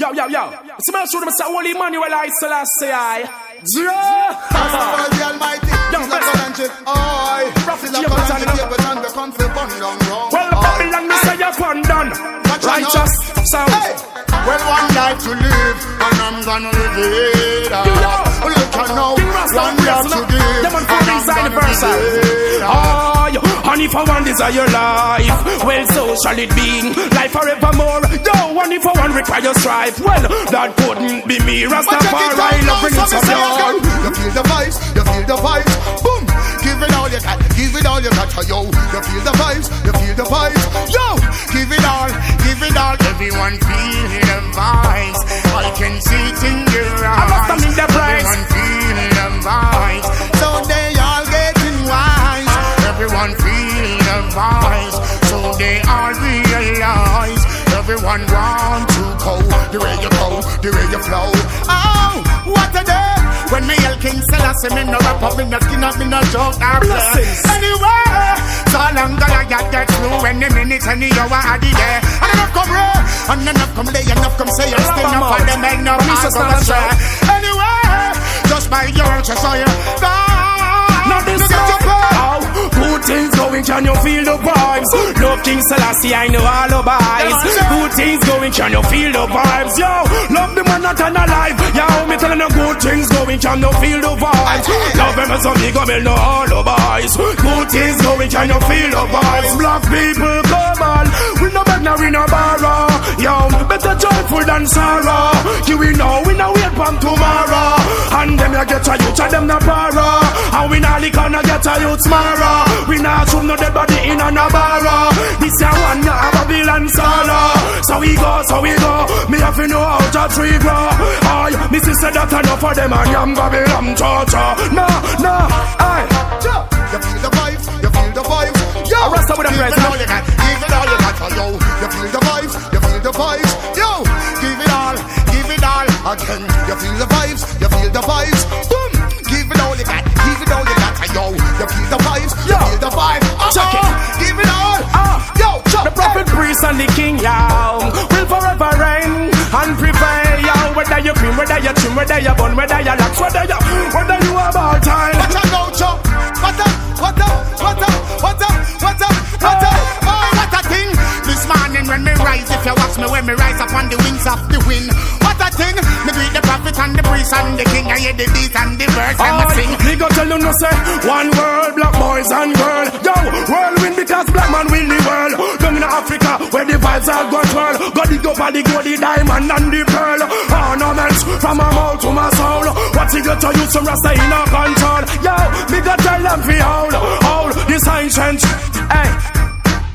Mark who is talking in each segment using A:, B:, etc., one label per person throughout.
A: Yo. Somebody show them say Holy Emmanuel I Selassie I.
B: Rastafari the Almighty. Sizzla Kalanchik. Oi. Sizzla Kalanchik. But I'm the country bun down wrong.
A: Well, Babylon, me say you're fun done. Righteous sound.
B: Hey. Well, one life to live, and I'm gonna live it. Look at now, one life to give, and I'm gonna live it.
A: And if I want desire life, well, so shall it be. Life forevermore. Yo, and if I want require strife, well, that couldn't be me. Rastafari, love bring it some down.
B: You feel the vibes, you feel the vibes. Boom, give it all you got, give it all you got. Yo, you feel the vibes, you feel the vibes. Yo, give it all, give it all. Everyone feel the vibes. I can see it in your eyes. Everyone feel the vibes. So they all getting wise. Everyone feel the vibes. So they all realize. Everyone want to go the way you go, the way you flow. Oh, what a day! When me yell King Selassie, me no rap up, me no skin up, me no joke, I play. Anyway, so long gonna get through any minute, any hour, I did there. And enough come raw, and enough come lay, enough come say, you're still not for the make no pass on the track. Anyway, just by your chest, so you
A: now this how good things going, can you feel the vibes? Love King Selassie, I know all the vibes. Good things going, can you feel the vibes? Yo, love the man not alive. Yo, me telling you good things going, can you feel the vibes? Love him as a me go know all the vibes. Good things going, can you feel the vibes? Black people come on, we no beg now, we no borrow. Yo, better joyful than sorrow. You we know wait from tomorrow. And them you get a youth, and them no borrow. And we not lick on a get a youth tomorrow. We not shoot no dead body in a barrow. This a one ya Babylon solo. So we go. Me have to know how to tree grow. Aye, me sister that enough for them and yam Babylon cha-cha. No, aye. You feel the vibes, you feel the vibes. Yo, Rasta with a present. Give it all you got, give it all you got. Yo, you feel the vibes, you feel the vibes. Yo, give it all again. You feel the vibes, you feel the vibes. Boom, give it all you got, give it all you got. Yo, you feel the vibes, you feel the vibes. Check it, give it all. Yo, chop. The prophet, priest, and the king, yo, will forever reign and prevail. Yo, whether you cream, whether you trim, whether you bun, whether you lax, whether you have all time. Watch out now, chop. What a thing. This morning when me rise, if you watch me when me rise upon the wings of the wind. What a thing. Me greet the prophet and the priest and the king. I hear the beat and the verse and me sing. Me go tell you no say, one world, black boys and girl. Yo, world win because black man win the world. Down in Africa where the vibes are gone twirl. Got the go for the gold, the diamond and the pearl. Ornaments from my mouth to my soul. What's it got to use some Rasta in our control? Yo, me go tell them fi hold this ancient. Hey.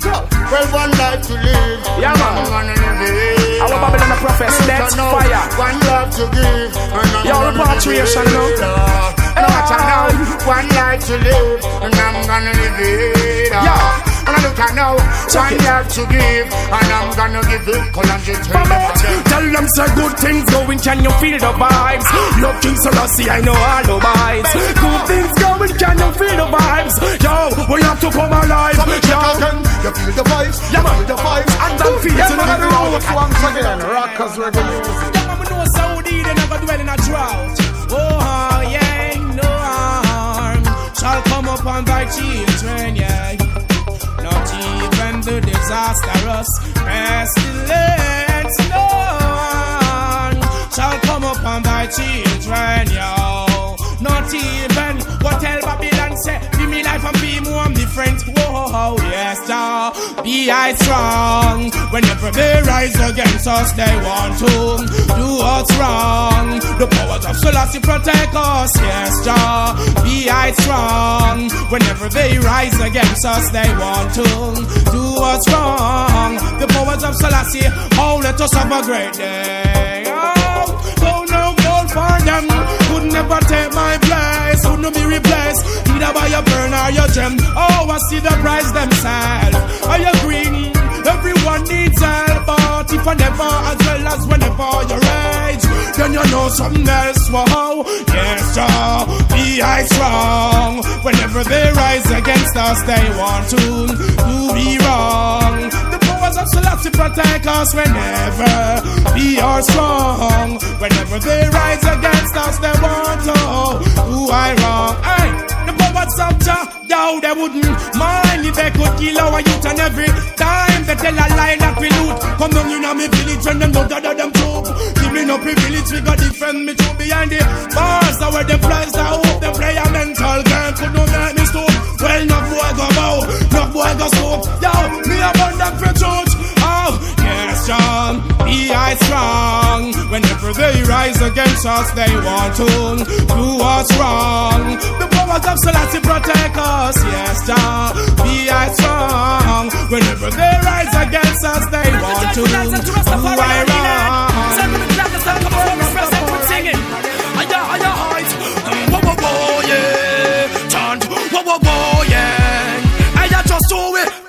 A: Well, one life to live. Yeah, man. I'm gonna live it. Our Babylon a prophet, death, fire. One love to give. Your repatriation, no? One life to live, and I'm gonna live it. Yeah. And I look at now, one life to give, and I'm gonna give it. Tell them say good things going, can you feel the vibes? Love King Selassie, I know all the vibes. Good things going, can you feel the vibes? Yo, we have to come alive. Yo, you feel the vibes, you feel the vibes, and I'm feeling the roots once again. Rockers reggae music. Yeah, man, we know Saudi, they never dwell in a drought. Oh, yeah, no harm shall come upon thy children, yeah. Not even the disastrous pestilence, no harm shall come upon thy children, yo. Not even what tell Babylon say, be me life and be more different. Whoa, yes, jah. Be I strong. Whenever they rise against us, they want to do what's wrong. The powers of Selassie protect us, yes, jah. Be I strong. Whenever they rise against us, they want to do what's wrong. The powers of Selassie, oh, let us have a great day. Oh, no gold for them. Could never take my place, could not be replaced, either by your burn or your gem. Oh, I see the price themselves. I agree, everyone needs help, but if I never, as well as whenever you rage, then you know something else. Whoa, yes, Jah, be I strong. Whenever they rise against us, they want to do me wrong. The power powers of Selassie protect us whenever we are strong. Whenever they rise against us, they want to do I wrong. Hey, the powers of Jah, yo, they wouldn't mind if they could kill our youth. And every time they tell a lie that we loot, come down in my village and them don't gather them troop. Give me no privilege, we got defend me to behind the bars. Now where the flies that hope, they play a mental game. Could no make me stop. Well, no boy go bow, no boy go stop. Yo, me a burn them for church. Oh, yes, John, be I strong. Whenever they rise against us, they want to do us wrong. The powers of Selassie protect us. Yes, John, be I strong. Whenever they rise against us, they want to do I wrong.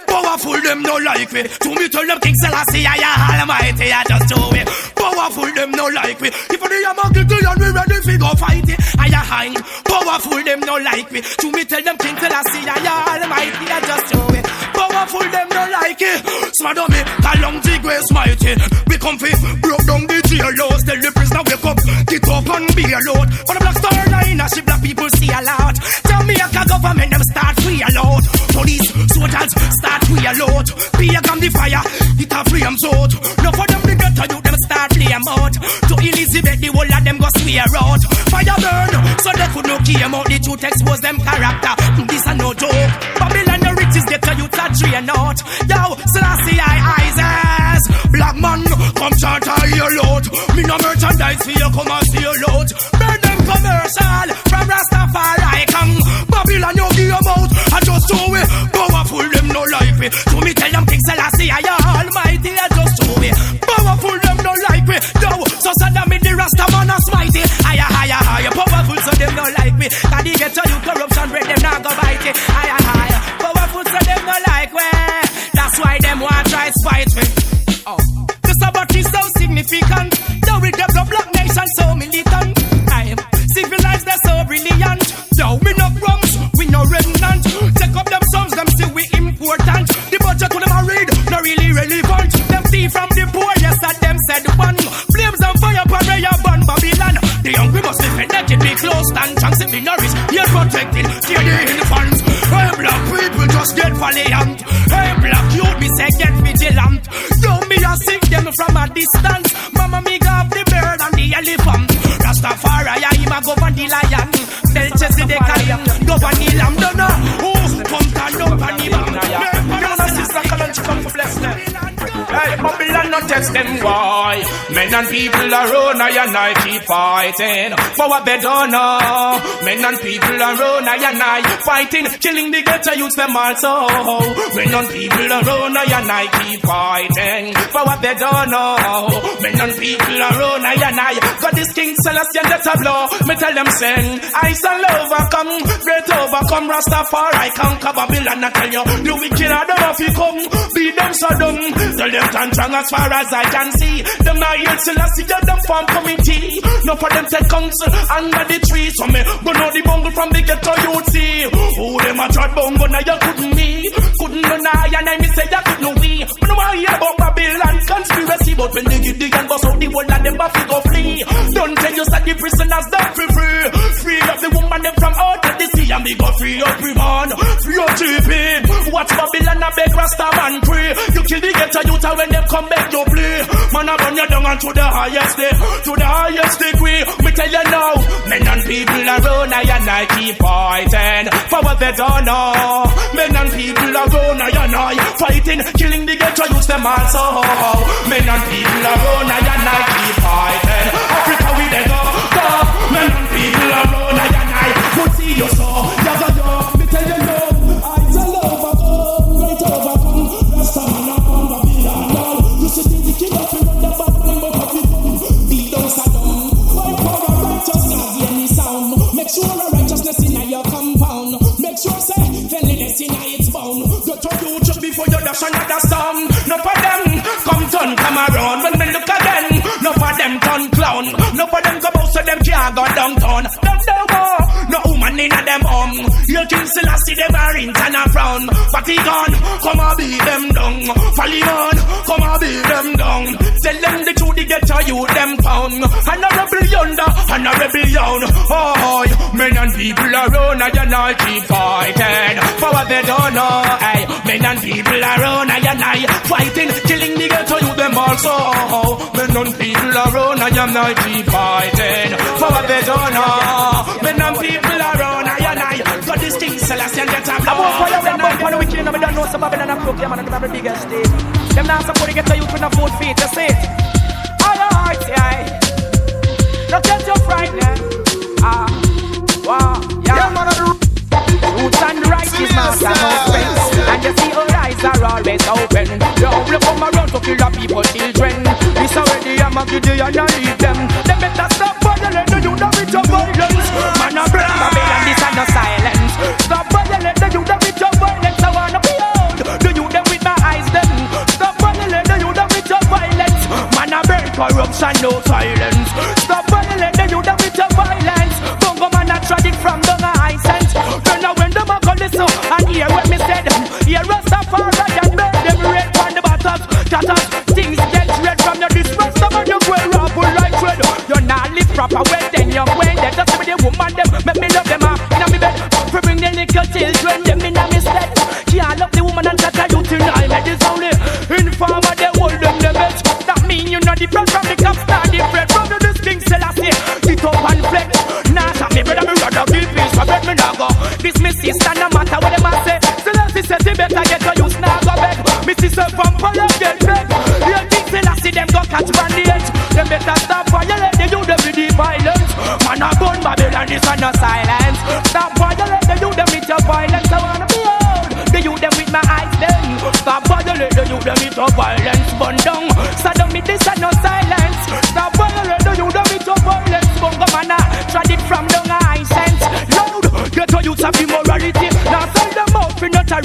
A: Powerful, them no like me. To me, tell them King Selassie, I Almighty, I just do it. Powerful, them no like me. If they are guilty and we ready to go fight it, I hang. Powerful, them no like me. To me, tell them King Selassie, I Almighty, I just do it. Powerful, them no like it. Smother me, along the grace mighty. We come fi broke down the jail laws. Tell the prisoner wake up, get up and be alone. For the black star line, as she black people see a lot. Jamaica government them start free a lot. Police, soldiers start free a lot. Beer come the fire, it a free them out. No for them the ghetto youth them start flame out. To Elizabeth the whole of them go swear out. Fire burn, so they could no keep them out. The truth expose them character. This a no joke. Babylon the riches ghetto youth a drain out. Yo, Selassie eyes. Black man, come chant a hear loud. Me no merchandise for you, come and see you loud. Burn them commercial from Rastafari. Come, Babylon you give them out. I just do it. Powerful them no like me. To me tell them King Selassie I Almighty. I just do it. Powerful them no like me. Yo, so Saddam in the Rasta man a smitey. Higher. Powerful so them no like me. Cause they get to you corruption bread them not go bite it. Higher. Powerful so them no like me. That's why them want try spite me. Oh, the Sabbath is so significant. Though we develop black nation so militant. Civilized they're so brilliant. Yo, we no crumbs, we no remnant. Take up them songs, them see we important. The budget to them I read, not really relevant. Them thief from the poor, yes that them said one. Flames and fire, paraya, burn Babylon. The hungry must be fed, naked, be close, and chunks if be nourished. You're protected, hear the infants. Hey black people just get valiant. Hey black youth, me say get vigilant. Yo, me a sick them from a distance. Mama me got the bird and the elephant. Rastafari, I'm a govern the lion. Tell Jesse the Kayan, govern the lamb. Don't know who come turn up and the bang. My sister come for bless them. Hey, Babylon not test them why. Men and people are on I keep fighting for what they don't know. Men and people are on I fighting, killing the ghetto youths them also. Men and people are on I keep fighting for what they don't know. Men and people are on I got this King Selassie and that's a blow. Me tell them sing, I shall overcome, great overcome. Rastafari conquer Babylon. I tell you, the wicked are the rough you come, beat them so dumb. Tell them stand strong as far as I can see. Them not here Selassie, they them form committee. No for them take counsel under the tree. So me go know the bungle from the ghetto you'd see. Who them a trot bungle now you couldn't me. Couldn't deny and I me say you couldn't we. But no I hear about Babylon conspiracy. But when they get the gun bust out the whole of them buffy go flee. Don't tell you that the prisoners that free. Free up the woman them from out of the sea. And me go free up man, free up GP. Watch Babylon a beg Rasta man pray. You kill the ghetto youth when them come back you play. Man I run you down to the highest day, to the highest degree. Me tell you now, men and people are on I keep fighting for what they don't know. Men and people are on I fighting, killing the ghetto youth them also. Men and people are on I keep fighting. Africa we they go. Men and people are on I could see you so. Me tell you now, I tell overcome, great overcome. Rasta man up on Babylon now. You see the king of the run the Babylon but have you come. Be down Saddam. Fight for a righteousness, hear me sound. Make sure a righteousness in your compound. Make sure say cleanliness in its bound. Go to you just before you dash another storm. No for them come turn come around when me look again. No for them turn clown. No for them go bout so them can't go downtown. Them no more. No woman in a them home. Your King Selassie them are in and a frown. But he gone, come and beat them down. Falliman, come and beat them down. Tell them the truth, they get to you, them pound. And a rebel yonder, and a rebel young. Oh, men and people around, and I keep fighting for what they don't know. Hey, men and people around, and I fighting, killing the ghetto you them also. Men and people around, and I keep fighting for what they don't know. Men and people around, and I got this thing, Celestial get up.
C: I'm on fire, I'm on fire, we kill them, we don't know some Babylon and Brook, yeah man, I'm the biggest state. Them now support to get to you to the 4 feet, you see it. Alright, yeah. Don't get you frightened. Wow, yeah. Roots and righteous mouth are no friends. And you see our eyes are always open. You only come around to kill the people, children. This already I'm a Gideon and leave them. They better stop violence, the youth with your violence. Man a burn Babylon, this and no silence. Stop violence, the youth with your violence. I wanna be old, the youth with my eyes them. Stop violence, the youth with your violence. Man a burn corruption, no silence. Stop violence, the youth with your violence. Bongo man a tragic from the high sense. Then I when them a go listen and hear what me said. Hear Rastafari and make them red from the battles. Chatters, things get red from your distress. Some of you go raffle like red. You're not live proper well then you're when they just with the woman them. Make me love them up in me bed. For bring the little children them in a me stead. Can't love the woman and chatter you tonight. It is only informer they hold them the best. That mean you not different from the cops, not different from the King Selassie. Sit up and flex. Nah, some me brother me rather give peace. I bet me not go. This me sister no matter what them a say. Selassie said they better get to use now go beg. Me sister from fire get beg. Real King Selassie them go catch bandage. Them better stop violate the youth them with the violence. Man a gun Babylon this and no silence. Stop violate the youth them with your violence. I wanna be old. The youth them with my eyes them. Stop violate the youth them with your violence. Burn down. So don't me this and no silence. Stop violate the youth them with your violence. Bunga man a tragic from the high sense. Loud. Get to youth of immorality. Now sell them out for not a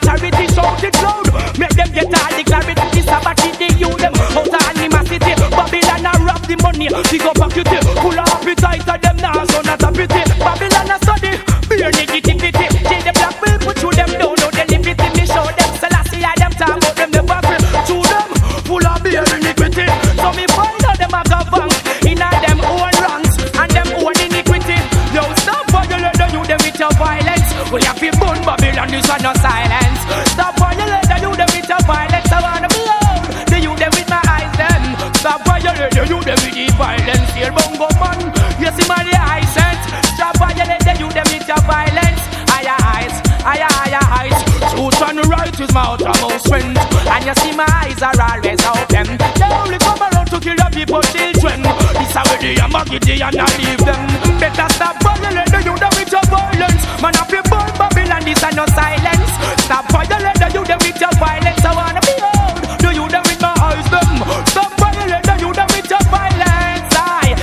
C: charity. Shout it loud. Make them get all the clarity. This about it they use them out of animosity. Babylon a rob the money. Pick up a cutie. Full of appetite of them now so not a pity. Babylon a study. Beer negativity. Take the black will put through them down. No they live it in me show them. Selassie I them talk about them the battle. To them full of beer iniquity. So me find out them a go bank. In all them own ranks and them own iniquity. Yo stop violate the youth them with your violence. We have to burn Babylon this one no silence. Stop violate the youth them with your violence. I wanna be old. The youth them with my eyes them. Stop violate the youth them with the violence. Here bongo man. You see my high sense. Stop violate the youth them with your violence. Higher eyes, higher eyes. Truth and right is my uttermost strength. And you see my eyes are always open. They only come around to kill the people, children. This how they am a Gideon and leave them. Better stop violate the youth them with your violence. Man up your burn Babylon, this and no silence. Stop violate the youth them with your violence. I wanna be old. The youth them with my eyes them. Stop violate the youth them with your violence.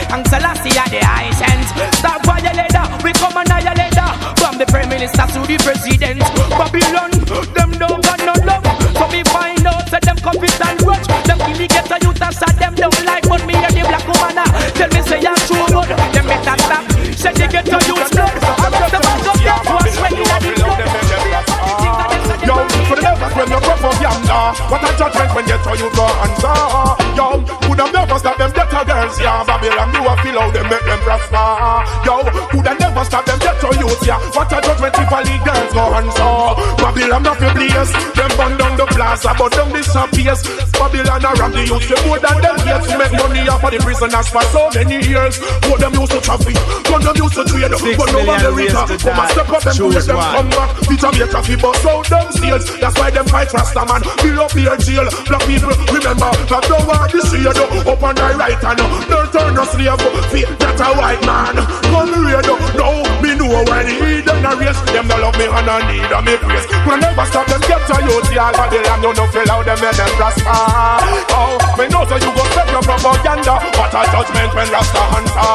C: And Selassie at the high sense. Stop violate that, we come annihilate that. From the Prime Minister to the President. Babylon, them don't got no love. So me find out, say them confess and grudge. Them kill the ghetto youth and sad them don't like. But me and the black woman tell me say I'm true good. Them better stop, say they get to use blood. I'm just about to get what's regular the blood.
B: Yo, for the nervous when you come from yonder. What a judgment when you throw you go answer. Yo, could have never stop them ghetto girls, yeah. Babylon, you a feel how they make them prosper. Yo, could have never stop them ghetto youth, yeah. What a judgment if all the girls go answer. Babylon not the place. Them burn down the plaza, but down the shop place. Babylon a rob the youth, they more than them here to make money off of the prisoners for so many years. What them used to traffic, what them used to trade. But no one the reader, come and step up them to let them come back. The Jamaica people bust out them stage. That's why them fight Rasta man, fill up their jail. Black people, remember, that don't want the shade. Up on the right hand, don't turn no slave. Feel that a white man, come read. No, me know when he them a race. Them no love me and I need a me praise. Could never stop them get to youth, y'all. But the land, you no feel how them make them prosper. Oh, me know so you go step your propaganda. What a judgment when Rasta answer.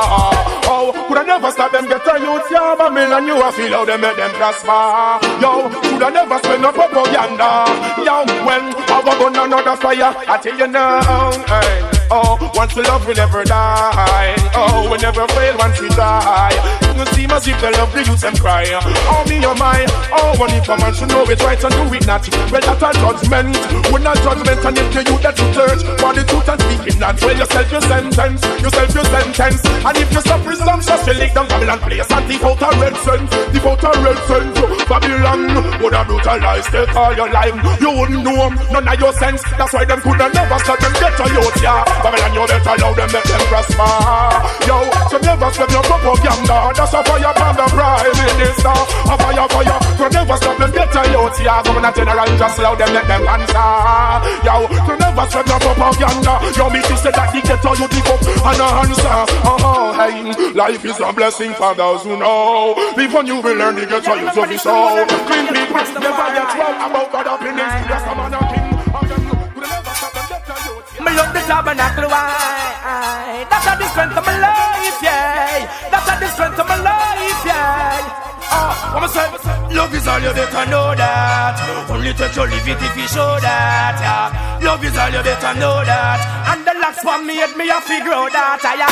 B: Oh, could I never stop them get to youth, y'all. But me and you a feel how them make them prosper. Yo, could I never spend no propaganda. Yo, when I go on another fire, I tell you now, hey.
A: Oh, once we love, we never die. Oh, we never fail once we die. You seem as if the love the youth them cry. Oh, me or mine. Oh, when if a man should know it right and do it not. Well, that's a judgment. We're not judgment, and if you that you search for the truth and speaking that. Well, yourself your sentence. Yourself your sentence. And if you suffer some, just lick down Babylon place and deep out a red sense. Deep out a red sense. Babylon would have brutalized take all your life. You wouldn't know them, none of your sense. That's why them could have never stop them get to youth, yeah. Babylon, you better allow them, make them prosper. Yo, so never stop your propaganda. That's a fire from the Prime Minister. A fire, so never stop them get to youth, yeah. Governor General, just allow them, let them answer. Yo, so never stop your propaganda. Yo, me to say that the ghetto you dig up and a answer. Hey, life is a blessing for those who know. Live when you will learn the ghetto you to be so. Clean people, never get wrong about God opinions. Just a man of king.
C: Me love the tabernacle, why? That's the strength of my life, yeah. That's the strength of my life, yeah. What I say? Love is all you better know that. Only take your live it if you show that, yeah. Love is all you better know that. And the last one made me a figure that, yeah.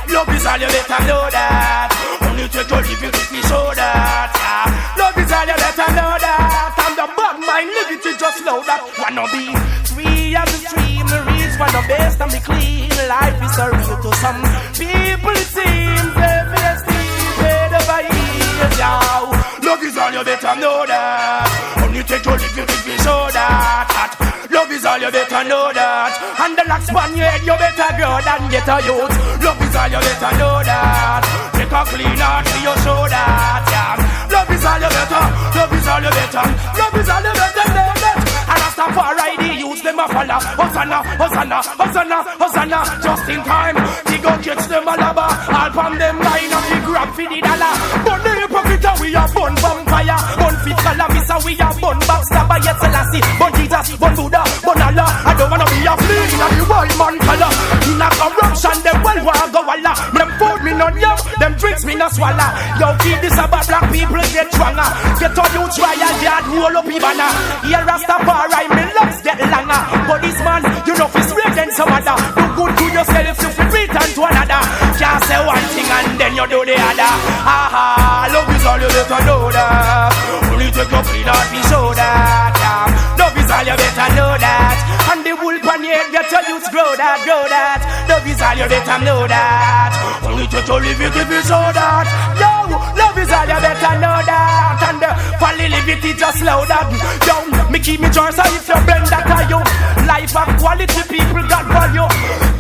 C: Love is all you better know that. Only take your live it if you show that, yeah. Love is all you better know that. And the bad mind live it just know that. Wanna be free as a stream, the reach for the best and be clean. Life is so real to some people it seems. Every esteem paid over years, yow. Love is all you better know that. Only take your live if you show that. Love is all you better know that. And the next one you head you better grow than get a youth. Love is all you better know that. Take a clean heart to your show that, yeah. Love is all you better. Love is all you better. Love is all you better know that. And Rastafari the youth them a follow. Hosanna, Hosanna, Hosanna, Hosanna. Just in time, he go catch them a lava. All from them line up, he grab for the dollar. But the hypocrite we a bun vampire. Bun fit calamisa, we a bun backstabber. Yes, Selassie, bun Jesus, bun Buddha, bun Allah. I don't wanna be a flea in the white man color. In a corruption, them well wanna go Allah. Them food me not young, them drinks me not swallow. Yo, keep this about black people get stronger. Get on you try and yard roll up Ibana. Here Rastafari, me loves get longer. But this man, you know, if straight than some other. Do good to yourself, you feel return to another. Can't say one thing and then you do the other. Aha, love is all you better know that. Only take your free heart to show that, yeah. Love is all you better know that. And the wolf on your head get your youth grow that, grow that. Love is all you better know that. Only take your live it if you show that. Yo, love is all you better know that. And the folly live it just slow that. Yo, me keep me joy so if you blend that are you. Life of quality people got value.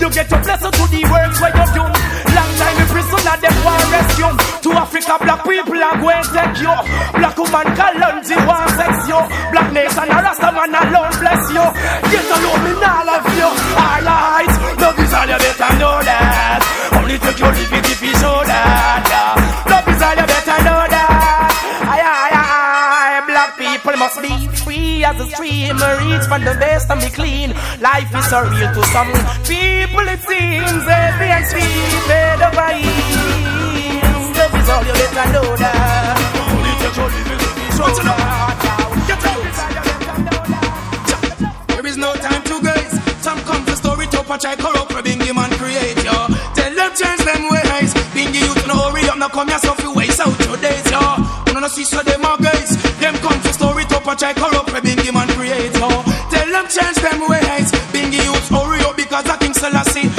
C: You get your blessing to the works where you do. Long time in prison and them want rescue. To Africa black people are going to take you. Black woman Kalonji want sex you. Black nation a Rasta man alone bless you. Get alone me now love you. Alright, love is all you better know that. Only take your live it if you show that, yeah. Love is all you better know that. Aye, black people must be free as a stream. Reach from the best and be clean. Life is so real to some people it seems. Every and sweet, made over years. Love is all you better know that. Only take your live it if you show that. There is no time to gaze. Some come to story to try corrupt for Bingy man create, yo. Tell them change them ways. Bingy youth no hurry up, no come yourself you waste out your days, yo. You know see so them are guys. Them come to story to try corrupt for Bingy man create, yo. Tell them change them ways. Bingy youth hurry up because I King Selassie.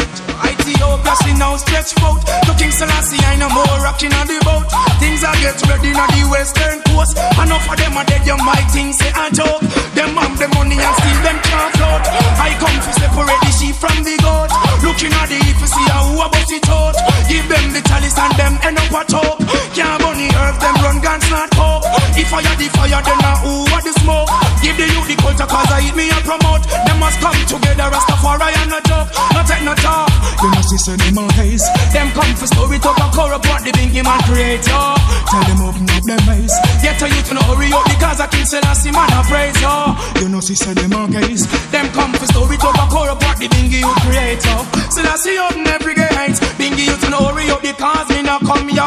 C: Ethiopia now stretch out to King Selassie. I know more rocking on the boat. Things are get ready on the western coast. Enough of them are dead, you might think say a joke. Them have the money and steal them can't out. I come to separate the sheep from the goat. Looking at the if you see how about it out. Give them the chalice and them end up a talk. Can't bunny earth, them run guns not coke. If I had the fire, then now who are the smoke? Give the youth the culture cause I eat me and promote. Them must come together, Rastafari and no joke. No take no talk. You must see so them on haze. Them come for story talk and corrupt what the Bingy man create, yo. Tell them open up them eyes. Get a youth to no hurry up because I King Selassie man I praise, yo. You know see so them on haze. Them come for story talk and corrupt what the Bingy you create, yo. Selassie open every gate. Bingy you to no hurry up because me not come, yo.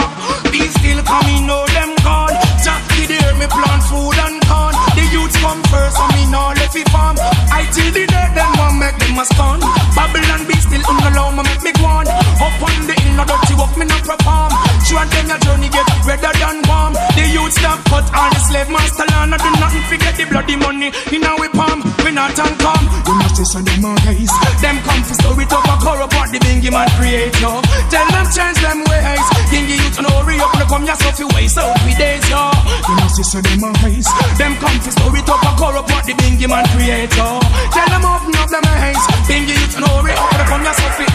C: Be still coming, know them gone. Jack the day me plant food and corn. The youths come first and me no left it farm. I till the day them want make them a stun. Babylon be still
A: man create, yo. Tell them change them ways. Dingy youth no hurry up, no come yourself you waste out with days, yo. You know see so them a haze. Them come to store it up and corrupt what the bingy man create, yo. Tell them open up them haze. Bingy youth no hurry up, no come yourself you.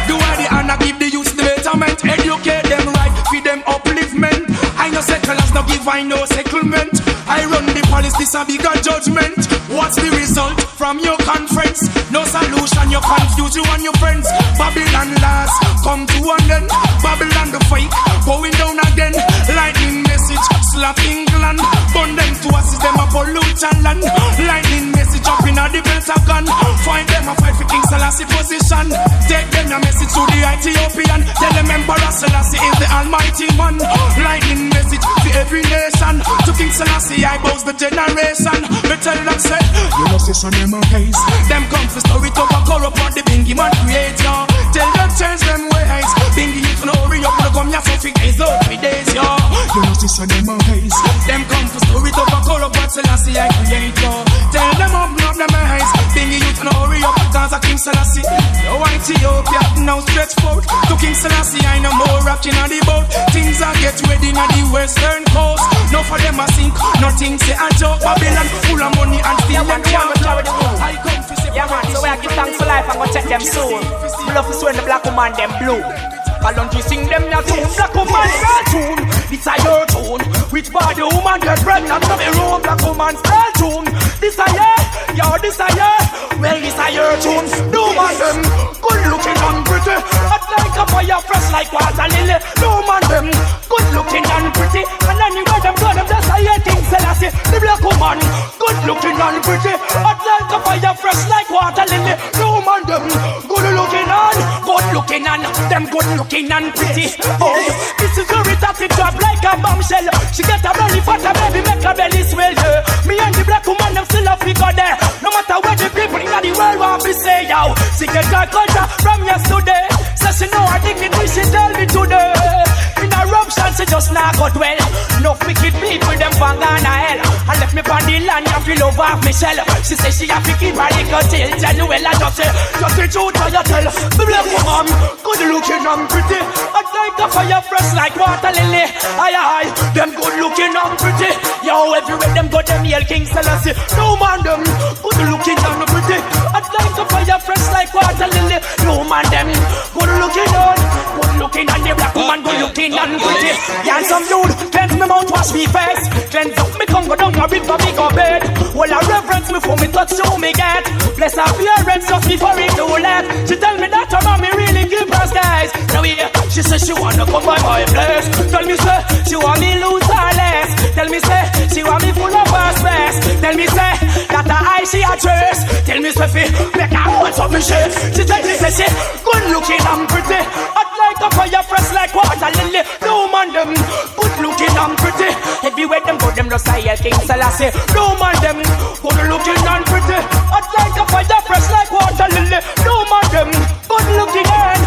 A: Do I the honor, give the youth the betterment. Educate them right, feed them upliftment. I no settlers, no give I no settlement. I run the police, this a bigger judgment. What's the result from your conference? No solution, you confuse you and your friends. Babylon last, come to an end. Babylon the fake, going down again. Lightning message, slap England. Burn them to assist them a pollution land. Lightning message up in a the Pentagon. Find them a fight for King Selassie position. Take them a message to the Ethiopian. Tell them Emperor Selassie is the almighty man. Lightning message to every nation. To King Selassie I boast the generation. Me tell them say, you know see some them a haze. Them come for story talk and corrupt what the bingy man create, yo. Tell them change them ways. Bingy youth no hurry up, no come here so fi days out for days, yo. You know see some them a haze. Them come for story talk and corrupt what Selassie I create, yo. Tell them open up them eyes. Bingy youth no hurry up because of King Selassie. Yo Ethiopia now stretch forth to King Selassie I no more rocking on the boat. Things are get ready on the western coast. No for them a sink, nothing say a joke. Babylon full of money and still them can't. I come to say,
C: yeah man, so when I give thanks for life, I'm gonna check them soul. We love to swear the black woman them blue. Kalonji sing them na tune, black woman girl tune. This a your tune. Which body woman get pregnant from a room, black woman style tune. This a yeah, yo this a yeah. Well this a your tune. No man them good looking and pretty. Hot like a fire, fresh like water lily. No man them good looking and pretty. And anyway them go them just a yeah thing Selassie. The black woman good looking and pretty. Hot like a fire, fresh like water lily. No man them good looking and them good looking and pretty. Oh, this is your retarded drop like a bombshell. She get a belly fat, a baby make a belly swell. Yeah. Me and the black woman them still a figure there. No matter where the people in the world want to say, yo, she get her culture from yesterday. So she know her dignity, she tell me today. In a eruption, she just not got well. No wicked people, them bang on her hell. And left me on the land, and feel over off me shell. She say she have to keep her little tail. Tell you well, I just say, just the truth what you tell. The black woman, good looking and pretty. Hot like a fire, fresh like water lily. Aye, aye, them good looking and pretty. Yo, everywhere them go, them yell King Selassie. No man, them good looking and pretty. Hot like a fire, fresh like water lily. No man, them good looking and the black woman good looking and pretty. Yeah, some dude cleanse me mouth, wash me face. Cleanse up me tongue, go down a river, me go bed. Well, I reverence me for me touch you me get. Bless her parents just before it too late. She tell me that her mommy really give her skies. Now yeah, she say she wanna come by my place. Tell me say she want me lose her less. Tell me say she want me full of her space. Tell me say that her eye she a trace. Tell me say fi make her want some shit. She tell me say she good looking and pretty. Hot like a fire, fresh like water lily. No man them good looking and pretty. Everywhere them go them just say King Selassie. No man them good looking and pretty. Hot like a fire, fresh like water lily. No man them good looking and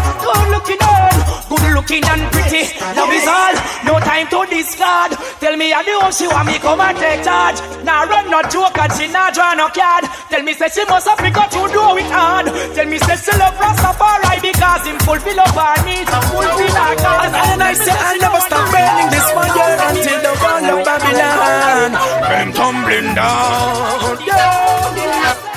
C: pretty. Love is all, no time to discard. Tell me I do she want me come and take charge. Now run no joke and she not draw no card. Tell me say she must have got to do it hard. Tell me say she love Rastafari because him fulfill up her needs and fulfill her cause.
A: And I say I never stop burning this fire until the wall of Babylon come tumbling down. Yeah.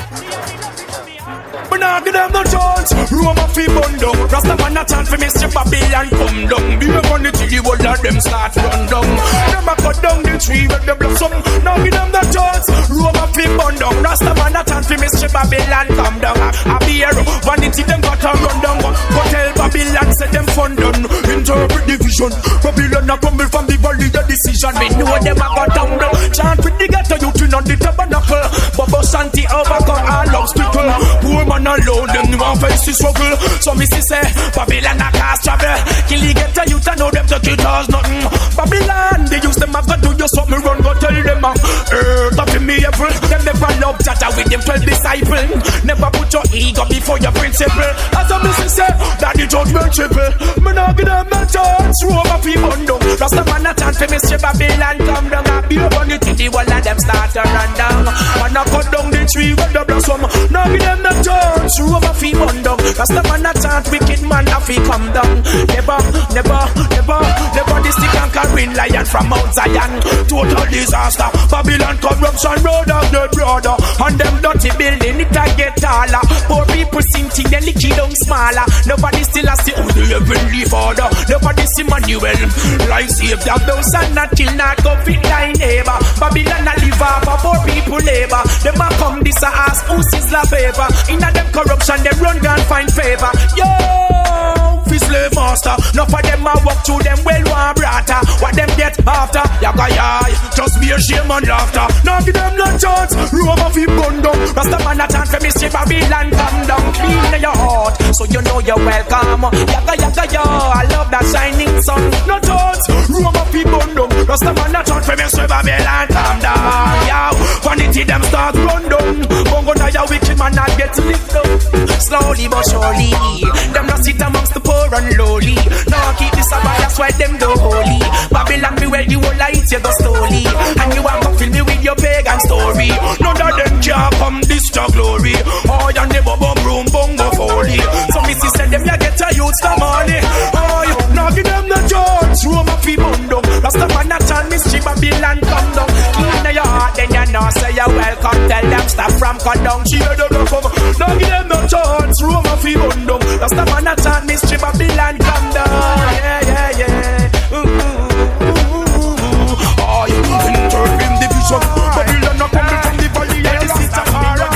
A: But now give them no chance. Roma fi bun down. Rasta man a chance fi Mr. Babylon come down. Be a money till the whole of them start run down. Them a cut down the tree with the blossom. Now give them no chance. Roma fi bun down. Rasta man a chance fi Mr. Babylon come down. A beer vanity them got to run down. Go tell Babylon say them fun done. Interpret the vision. Babylon a crumble from the valley of decision. Me know them a got down. Chant with the ghetto youth in on the tabernacle. Bobo Shanti overcome all obstacle. Poor man alone, them no one face the struggle. So me say, Babylon a cause trouble. Kill the ghetto youth and know them to kill us nothing. Babylon, they use them up to do you something run. Go tell them earth up in me April. Them never love Jaja with them 12 disciples. Never put your ego before your principle. As a me say, that the judgment triple. Me not give them no chance. Roma fi bundle. Rasta man a chance for Mr. Babylon come down. A beer on the titty, all of them start to run down. Man a cut down the tree where the blossom. Now give them the chance, Roma fi bun down. Rasta man a chant, wicked man a fi come down. Never, never, never, never this the conquering lion from Mount Zion. Total disaster, Babylon corruption, road of the brother. And them dirty building, it a get taller. Poor people sinking, they lick it down smaller. Nobody still a see who the heavenly father. Nobody see Manuel, like save the house and not kill, not go fit thy neighbor. Babylon a live off of poor people labor. Them a come this a ask who Sizzla favor. Inna them corruption, them run gun find favor. Yo, fi slave master. Enough of them a walk through them well one brata. What them get after? Yaga yai, just be a shame and laughter. Now give them no chance, Roma fi bun down. Rasta man a chant for me say Babylon come down. Clean your heart, so you know you're welcome. Yaga yaga yo, I love that shining sun. No chance, Roma fi bun down. Rasta man a chant for me say Babylon come down. Yo, vanity them start run down. Bongo now ya wicked man not get lift up. Slowly but surely, them not sit amongst the poor and lowly. Now keep this about, that's why them do holy. Babylon be where you will light you go slowly. And you want to fill me with your pagan story. None of them can come this to glory. Oh, you never bum room bongo folly. So me sister them ya get a youth the money. Oh, you now give them the chance. Roma fi bundo. Rasta man a chant mystery Babylon come down. Clean your heart then you know say you're welcome. Tell them stop from cut down. Cheer the rock over. Now give them the chance. Roma fi bundo. Rasta man a chant mystery Babylon come down. Yeah, yeah, yeah. Oh, you intervene division. Babylon not coming from the valley and the Rastafari.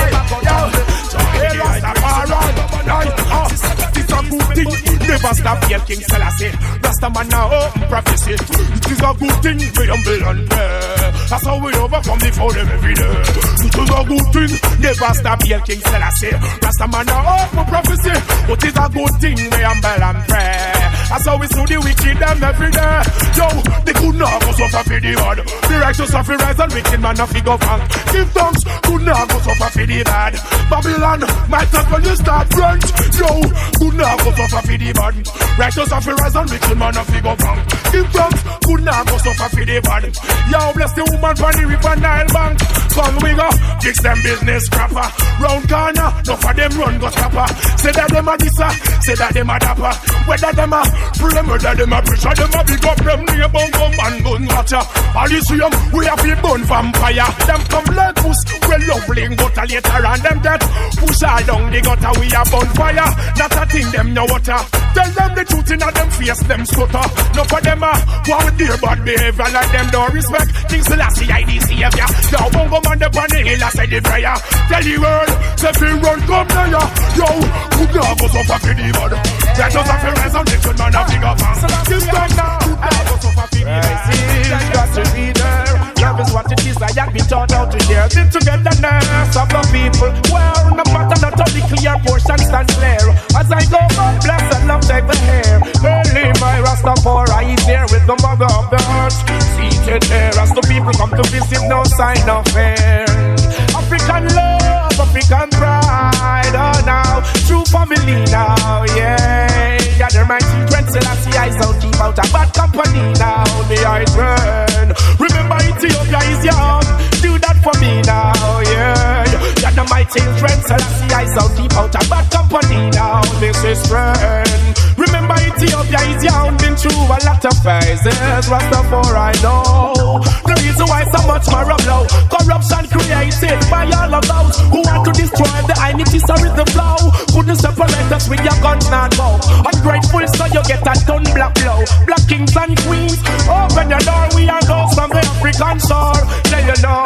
A: This a good thing. Never stop here, King Selassie. Rasta man now open prophecy. It is a good thing. We humble and pray. That's how we overcome before them every day. It is a good thing. Never stop here, King Selassie. Rasta man now open prophecy. But it's a good thing. We humble and pray. That's how we sue the wicked them every day. Yo, they could not go suffer for the bad. The righteous have to rise and wicked man have to go back. Give thanks, could not go suffer for the bad. Babylon, my talk when you start French. Yo, could not go suffer for the bad. Righteous have to rise and wicked man have to go back. Give thanks, could not go suffer for the bad. Yo, bless the woman from the river Nile bank. Come we go, fix them business proper. Round corner, no for them run go stopper. Say that them a dissa, say that them a dapper. Whether them a pray, whether them a preacher, them a big up them near bongo man gun watcher. All you see them, we have been burn vampire. Them come like puss, we lovely gutter later and them that push all down the gutter, we a bonfire. Not a thing them no water. Tell them the truth in a them face, them stutter. No for them a go with their bad behavior like them don't respect. King Selassie I the savior. Yo, bongo man the on the hill I say the prayer. Tell the world, say fi run come now ya. Yo, could not go suffer for the bad. That just have to rise and make man a big up. Give them now, could not go suffer for the bad. Got to be there. Love is what it is, I have been taught how to share. The togetherness of the people. Well, no matter not only clear portion stand clear. As I go on, bless and love take the hair. Early my Rastafari is here with the mother of the earth. Seated there as the people come to visit, no sign of fear. African love, African pride, oh now, true family now, yeah. Gather my children, Selassie eyes out, keep out a bad company now, the eyes burn. Remember Ethiopia is young, do that for me now, yeah. Gather my children, Selassie eyes out, keep out a bad company now, this is friend. Remember Ethiopia is young, been through a lot of phases, Rastafari know. The reason why so much more of love, corruption created by all of those who want to destroy the identity, so is the flow. Couldn't separate us with your guns now go. Ungrateful so you get a ton black blow. Black kings and queens, open your door, we are those from the African shore. Let you know,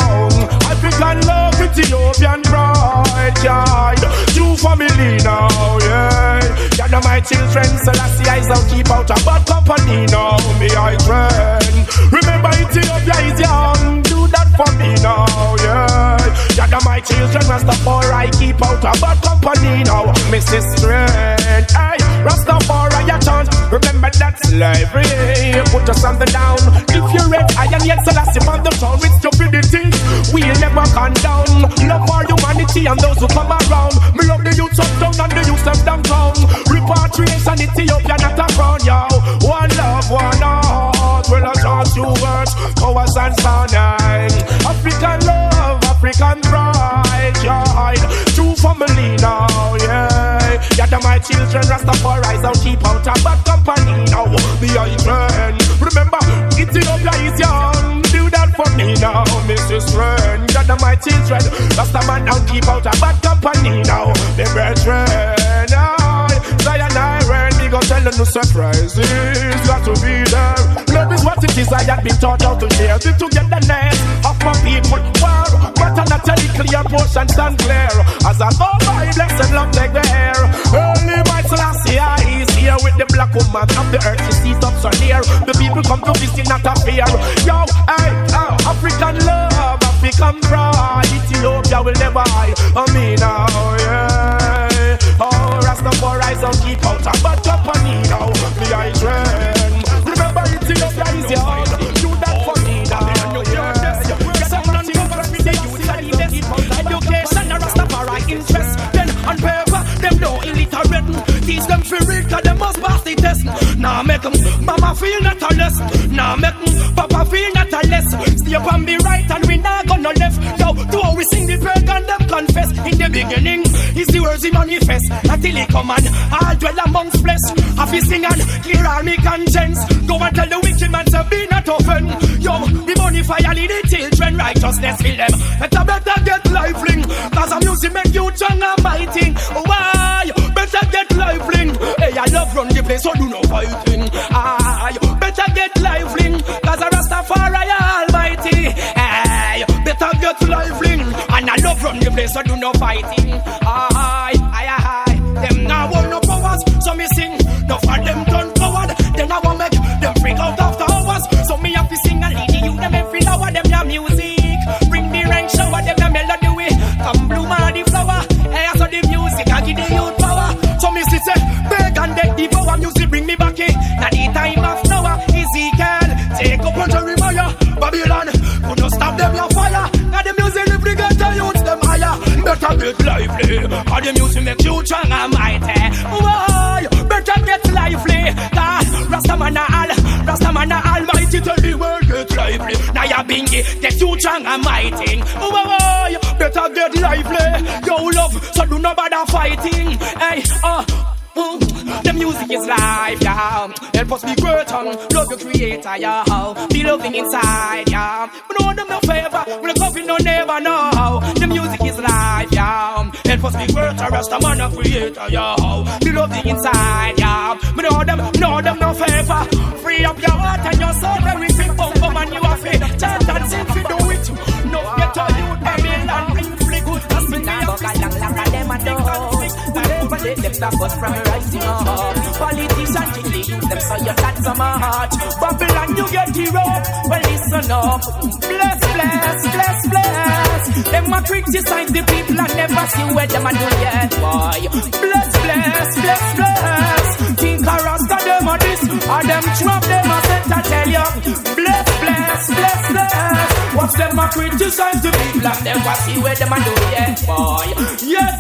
A: African love, Ethiopian pride, child. True family now, yeah. Gather my children, Selassie eyes out, keep out a bad company now, me I friend. Remember Ethiopia is young, do that for me now, yeah. Gather my children, Rastafari, keep out a bad company now, Mrs. Friend. Hey, Rastafari, a chant, remember that slavery, put us on the down. If you're red, I am yet Selassie on the town with stupidity. We'll never come down. Love for humanity and those who come around. Me love the youth uptown and the youth of downtown. Repatriation, Ethiopia, not a crown, yo. One love, one heart. Well, I chant two words, powers and sound. African love, African pride, yo. children, Rastafari, don't keep out of bad company now. The irie. Remember, Ethiopia is young. Do that for me now, Mrs. Friend. God of my children, Rastaman, don't keep out of bad company now. The brethren, Zion irie, we gon' tell them no surprises. Got to be there. Love is what it is, I had been taught how to share. The togetherness of my people. War, but I'm not telling clear portion stand clear. As I go by, blessed love take the air. Early my Selassie is here with the black woman of the earth. She sees up so near. The people come to visit, not a fear. Yo, hey, African love, African pride. Ethiopia will never hide. Me now, yeah. Oh, Rastafari, don't keep out of bad company now. The irie. Remember, Ethiopia is young. Do that for me now, yeah. Education, Rastafari interest. Then on paper, them no illiterate. Teach them for real, cause them must pass the test. Now make them mama feel not a less. Now make them papa feel not a less. Stay up and be right and we not gonna left. Yo, do we sing the prayer and them confess. In the beginning, is the words he manifest. Until he come and all dwell amongst flesh. Have you sing and clear all me conscience. Go and tell the wicked man to be not offend. Yo, the money fire lead the children. Righteousness fill them. Better get lifeling. Cause I'm music make you strong and mighty. Why? Better get lifeling. Hey, I love run the place so do no fighting. Better get lifeling. Cause I Rastafari almighty. Hey, better get lifeling. And I love run the place so do no fighting. Them now want no powers, so me sing. No for them turn forward. Then I want make them freak out after hours. So me have to sing and lead you them every hour. Them your music. Bring the rain shower. Them your melody way. Come bloom on the flower. Hey, so the music I give the youth power. So me say, beg and dead devour. Music bring me back in. Now the time of now. Ezekiel, take up on Jeremiah. Babylon, could not stop them your fire. Now the music if we get the youth them higher. Better get lively. Cause the music make you strong and mighty. Why? Better get lively. Cause Rastaman almighty tell the world get lively. Now you bingy, get you strong and mighty. Why? Better get lively. Yo love, so do no bother fighting. Hey, the music is life, yeah. Help us be great, love your creator, yeah. Be loving inside, yeah. We know them no favor, we're coffee no never know. The music is life, yeah. Help us be great, Rastaman a creator, yeah. Be loving inside, yeah. We know them no favor. Free up your heart and your soul, everything bum and you are fit. Chant and sing fi do it. No get to you, Babylon, bring flick. That's me now, them and let them stop us from rising up. Politicians, you them so you got some heart. Babylon, you get the rope. Well, listen up. Bless. Them a criticize the people and never see where them a do yet. Why? Bless. Think a Rasta them a this, or them trap them a set to tell you. Bless. Watch them a criticize the people and never see where them a do yet. Why? Yes.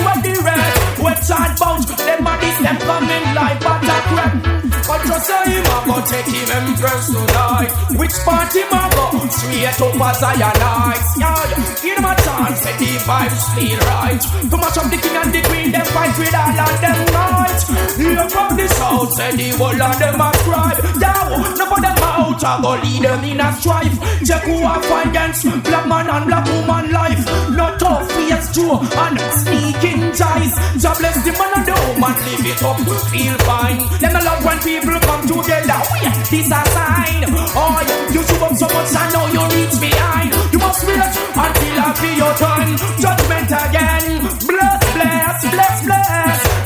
A: What the rest? What's hard about them a this, them coming like butter crap. But just say him a go take him Immerse tonight. Which part him a go? Straight up as Zion nights. Give them a chance, say the vibes feel right. Too much of the king and the queen, them fight with all of them nights. Here from the south, say the whole of them a scribe. No for them out, I go lead them in a strife. Check who a fight against black man and black woman life. Not tough, face Joe and sneaking ties. God bless the man and the woman, live it up, feel fine. Them a love when people come together. This a sign. Oh, you shoot up so much and now you reach behind. You must wait until I feel your time. Judgment again. Bless.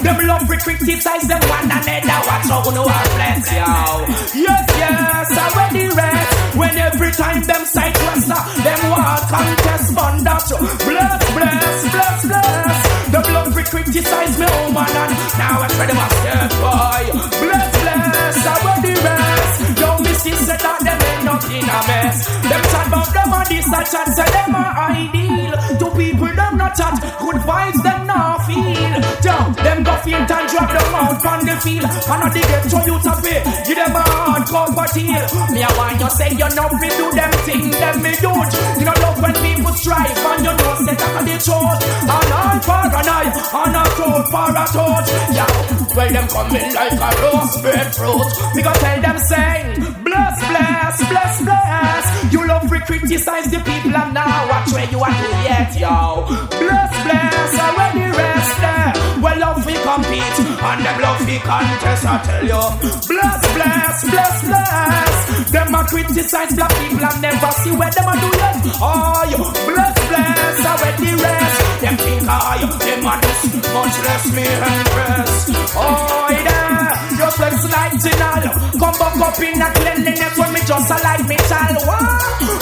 A: Them love we criticize them one another. Watch out, no one bless you. Yes, I ready rest. When every time them sight Rasta, them walk contest on that. Bless. The love we criticize me, oh man, and now I try to master boy. Bless, I ready rest. Don't miss it, say that them ain't nothing a mess. Them chat about them and this, that chat say them are ideal. To people them not
C: not chat, good vibes them not feel. Down, them go feel and drop them out on the field. And I dig it to you to pay, give them a hard cover deal. Me I want you say you know me do them things, them me do. You know love when people strive and you know set up on the truth. And I for an eye, and a throat for a touch. Yeah, well them coming like a roast breadfruit. Me go tell them saying, bless, bless, bless, bless. You love to criticize the people and now watch where you are yet, yo. Bless, bless, already rest there. Well love we compete and them love we contest, I tell you. Bless, bless, bless, bless. Them a criticize black people and never see where them a do yet. Oh, you bless, bless, already rest. Them think I, them a this, much less me and rest. Oh, yeah, just flex 19. Come back up in a cleanliness when me just a like me child.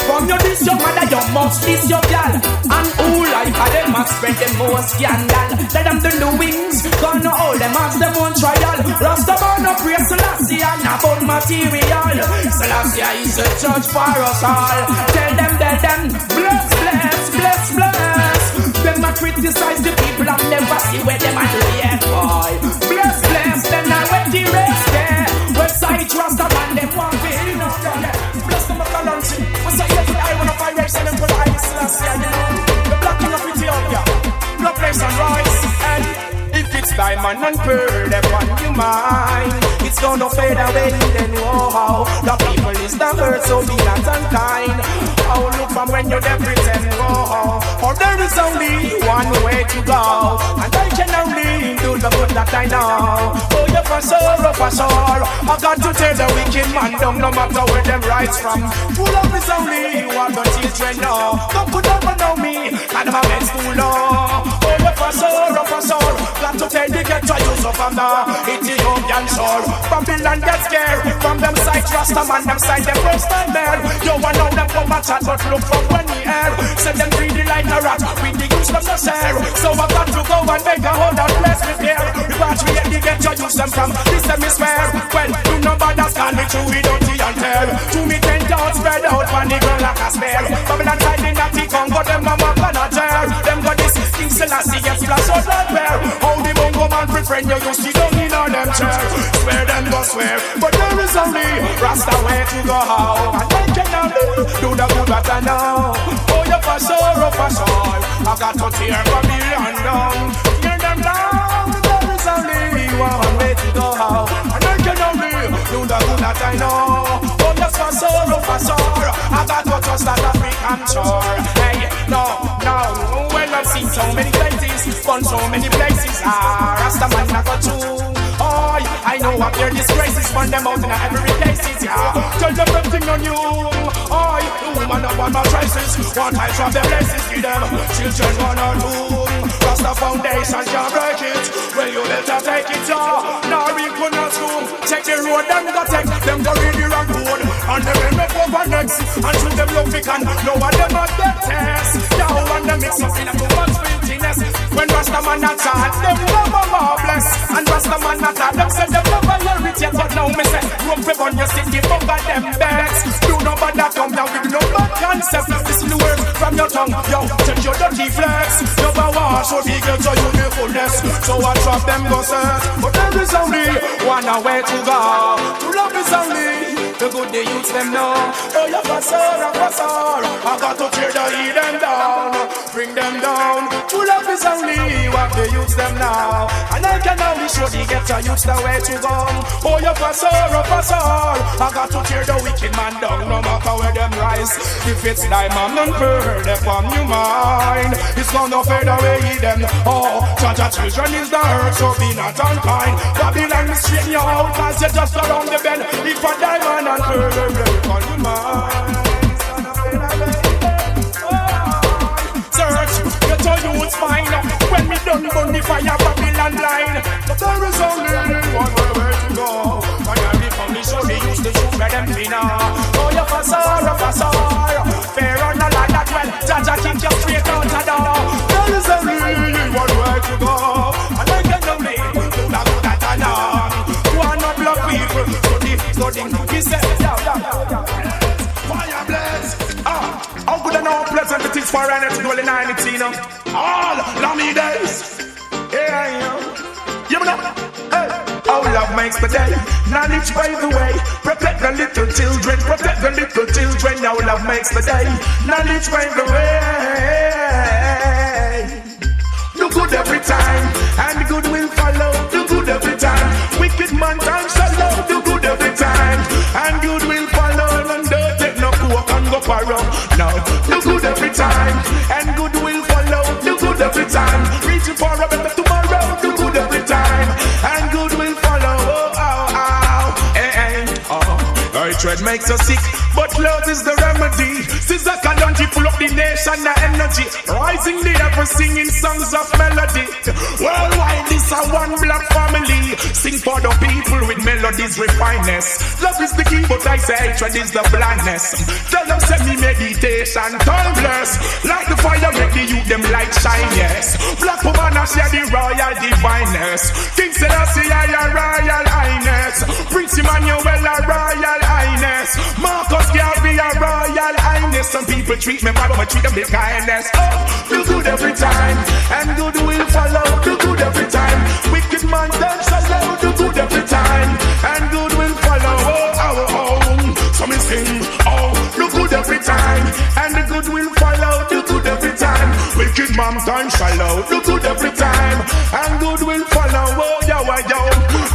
C: From your this your mother, you must this your gal. And who like a them must spread them more scandal. Let them do the wings, gonna hold them as them on trial. Rasta man up praise Selassie and about material. Selassie is a judge for us all. Tell them, bless, bless, bless, bless. Them a criticize the people and never see where them are doing yet, boy. Bless, bless, then I wait the rest there. Website Rasta man, them want to hear you know. Bless them up and launching. What's up, I wanna find race and them put I Selassie and the blocking of Ethiopia. Blood place and rise. And if it's diamond and pearl upon your mind, it's gonna fade away then whoa. The people is the hurt, so be not unkind. Oh, look from when you're there pretend whoa. Or there is only one way to go, and I can only do the good that I know. Oh, yeah, for sure, for sure. I got to tell the wicked man down no matter where them rise from. True love is only what the children know. Don't put up on me, and my men's too low. Oh, yeah, for sure. Got to tell the ghetto use up from the Ethiopian shore. Babylon get scared from them side Rasta man, them side them first time there. Yo, I know them come and chat, but look from when the air. Send them greedy like a rat, with the use them to share. So I got to go and make a whole that place prepare. Repatriate the ghetto use them from this hemisphere. Well, you know bad can be true, we don't see and tell. To me 10 dots spread out on the ground like a spare. Babylon side in that Congo, them mama gonna tear. Them got this King Selassie get splash out like bear. How the bongo man friend you see down in on them chair. Swear them go swear, but there is only Rasta way to go how. And I can only do the good that I know. Oh, you for sure, for sure. I got to tear Babylon down, tear them down. There is only one way to go how. And I can only do the good that I know. Oh, you for sure. I got to trust that African shore. Hey, no, well I've seen so many places, gone so many places. Rasta man not got you. Oh, I know up your disgraces, find them out in every places, yeah. Tell them everything on you. Oh, the woman up on my traces, one I drop their places, give them children one or two. Rasta foundation can't break it. Well, you better take it, yeah. Now we couldn't school. Take the road, them go take, them go read the wrong road. And them will make over next, and shoot them love we can. No one them a get test. Now and them mix up in a too much filthiness. When Rasta man not chat, them never more bless. And Rasta man not chat, them say them never hear it yet. But now me say, rope up on your city, bumper them beds. Do no bother come down with no bad concept. Listen the words from your tongue, yo, take your dirty flex. Never wash or be get your beautifulness. So I drop them go search, but there is only one way to go. To love is only the good they use them now. Oh, you for sure. I got to tear the heathen down, bring them down. True love is only what they use them now. And I can only show the ghetto use the way to go. Oh, you for sure. I got to tear the wicked man down, no matter where them rise. If it's diamond and pearl upon your mind, it's gonna fade away them. Oh, Jaja children is the hurt, so be not unkind. Babylon is straighten you out, cause you just around the bend. If a diamond and pearl upon your mind, search, you tell you it's fine. When we done burn the fire, Babylon blind. But there is only one way to go. And every family show they use the truth where them cleaner. Oh, you for sure. Fair on the land that well, Jaja keep you straight out the door. There is only one way to go. And I can only do the good that I know. You are not black people, so the he said, fire blaze. How good and how pleasant it
A: is for an it's dwelling in it, you know. All Lammy days. Yeah, you know. You know. Hey. Oh, love makes the day. Knowledge pave the way. Protect the little children. Protect the little children. Now love makes the day. Knowledge pave the way. Do good every time, and good will follow. Do good every time. Wicked man time shallow. Do good every time, and good will follow. And don't take no coke and go paro. No, do good every time, and good will follow. Do good every time. Reaching for a better tomorrow. Do good every time, and good will follow. Oh, oh, oh, eh, eh, oh. Hatred makes us sick, but love is the remedy. Sizzla Kalonji pull up the nation, the energy. Rising the ever singing songs of melody. Worldwide, this a one black family. Sing for the people with melodies with fineness. Love is the key, but I say hatred is the blindness. Tell them send me meditation, timeless. Like the fire, make the youth them light shine, yes. Black woman, I share the royal divineness. King Selassie, I a royal highness. Prince Emmanuel, a royal highness. Marcus Garvey, a royal highness. Some people treat me bad, but I treat them with kindness. Oh, do good every time, and good will follow. Do good every time. Wicked man dance alone. Do good every time, and good will follow. Oh, oh, oh. So me sing. Oh, do good every time, and the good will follow. Do good every time. Wicked man time shallow. Do good every time, and good will follow. Oh, yo, yo.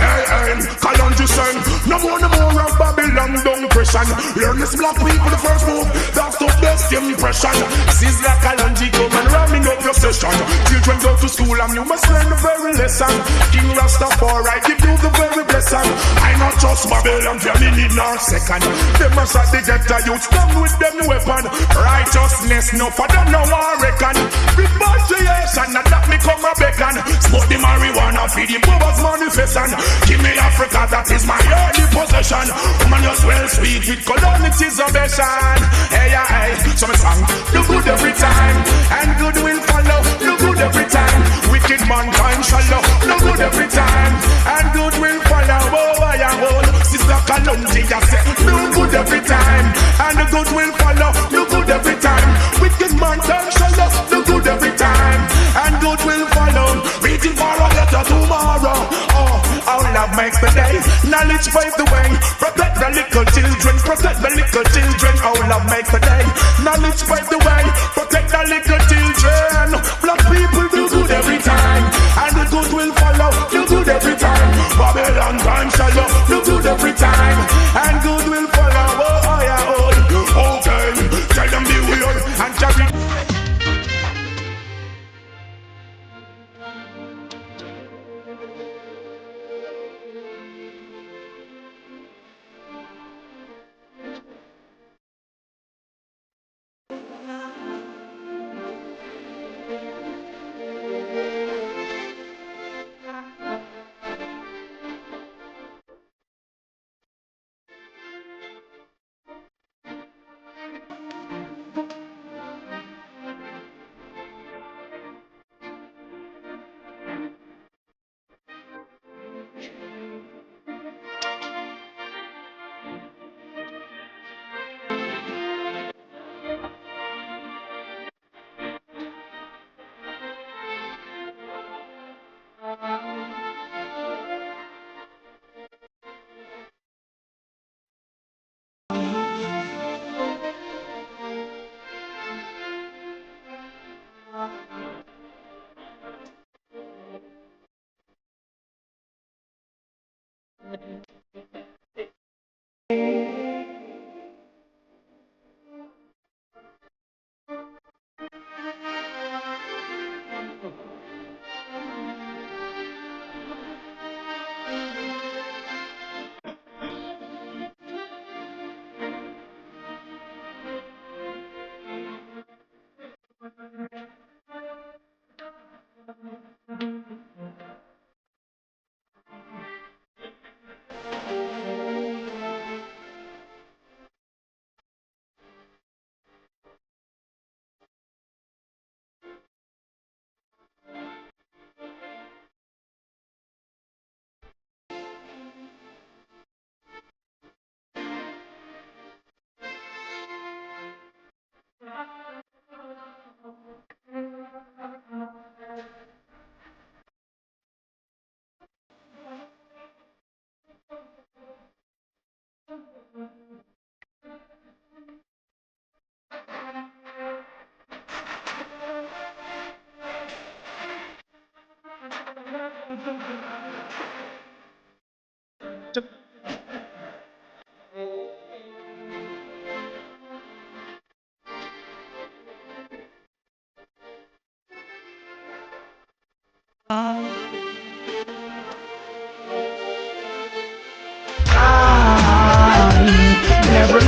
A: Hey, hey, Kalonji sing. No more of Babylon down pressure. Learn this black people the first move. That's the best impression. Sizzla Kalonji come and ramming up your session. Children go to school and you must learn the very lesson. King Rastafari give you the very blessing. I not just Babylon for me need no second. Them must have the ghetto youth done with them weapon. Righteousness no for them no one reckon. Repatriation and that me come a beckon. Smoke the marijuana feed the brothers manifestation. Give me Africa that is my early possession. Woman you swell sweet with colonization. Hey, hey, so me song. Do good every time, and good will follow. Do good every time. Wicked mankind shallow. Do good every time, and good will follow. Oh, I am old. Sizzla Kalonji just say. Do good every time, and the good will follow. Do good every time. Wicked mankind shallow. Do good every time, and good will follow. Waiting for a letter tomorrow. Oh, our love makes the day. Knowledge pave the way. Protect the little children. Protect the little children. Our love makes the day. Knowledge pave the way. Protect the little children. Black people do good every time, and the good will follow. Do good every time. Babylon time shallow. Do good every time, and good will follow. Oh, yeah, oh. Okay, tell them the way and carry.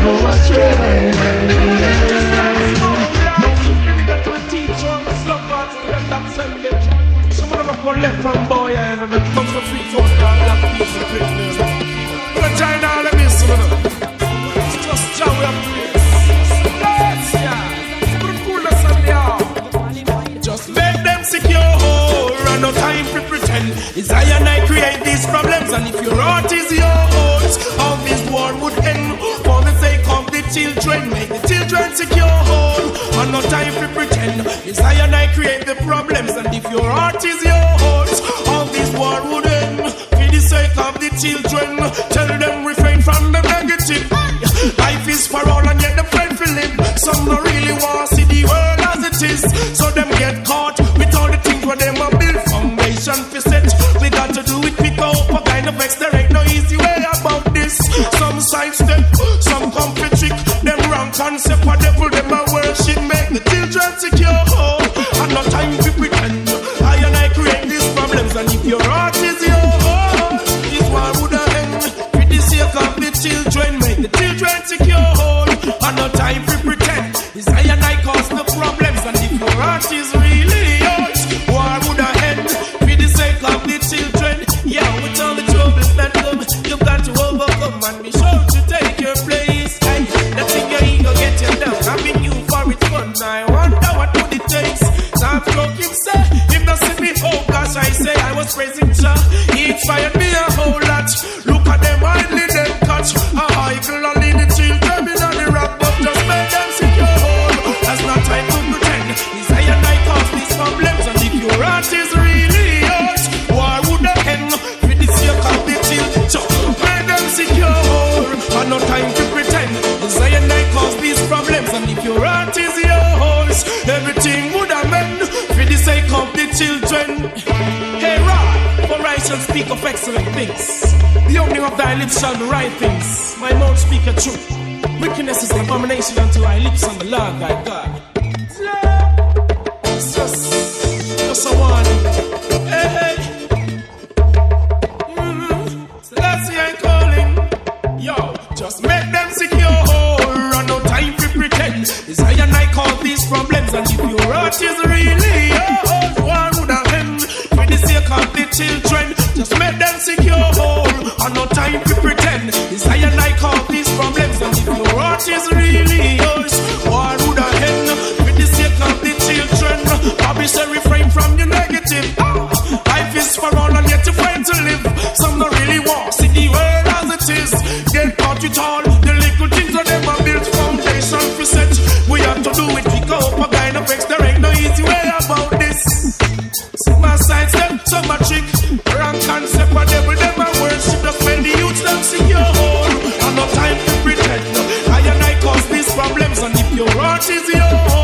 A: go astray. That will teach all the slum parts to them that send them. Some of them have gone left from boy and it comes from free force down that piece of Christmas. But I try now, let me see them. It's just how we have to do it. Yes, yeah. Put the coolness on the arm. Just make them secure. Run no time to pretend. It's I and I create these problems. And if your heart is yours, all this war would end. For the sake of the children, make the children secure. And no time to pretend. It's I and I create the problems. And if your heart is yours, all this war would end. For the sake of the children, tell them refrain from the negative. Life is for all and yet the friend for live. Some don't really want to see the world as it is. So them get caught with all the things where them a build foundation for set. We got to do it quick up a kind of X. There ain't no easy way about this. Some sidestep, some come for trick. Them wrong concept for devil, them a worship. Make the children secure. And no time to pretend. I and I create these problems. And if your heart is yours, this one would end. With the sake of the children, make the children secure. And no time to pretend. It's I and I cause the problems. And if your heart is really yours, war would end. With the sake of the children. Yeah, with all the troubles that come, you've got to overcome and be sure to take your place. Hey, that thing your ego get you down. Having you for it fun. I wonder what would it take. Sam broke him say, him not see me. Oh gosh, I say I was praising Jah. He inspired me a whole lot. Look at them idly, them catch a eagle and lead the children in on the rock, but just make them secure. That's not time to pretend. It's I and I cause these problems, and if your heart is really yours, war would end. With the sake of the children, make them secure. And no time to pretend. It's I and I cause these problems, and if your heart is yours, everything would amend. For the sake of the children. Hey Rod, for I shall speak of excellent things. The opening of thy lips shall be right things. My mouth speak a truth. Wickedness is an abomination unto thy lips on the Lord thy God. It's just a warning. Hey, So that's the I'm calling. Yo, just make them secure. And no time to pretend. It's I and I cause these problems. And if your heart is really yours, war would end. For the sake of the children, just make them secure. And no time to pretend. It's I and I cause these problems. And if your heart is really yours, war would end. For the sake of the children, Bobby say refrain from your negative. Life is for all and yet you find to live. Some don't really want to see the world as it is. Get caught with all the little things that them are built foundation for set. We have to do it, we go up a kind of X. There ain't no easy way about this. Some are sidestep, some are trick. Wrong concept, but devil them are worship. Just when the youths them secure. And no time to pretend. I and I cause these problems. And if your heart is yours,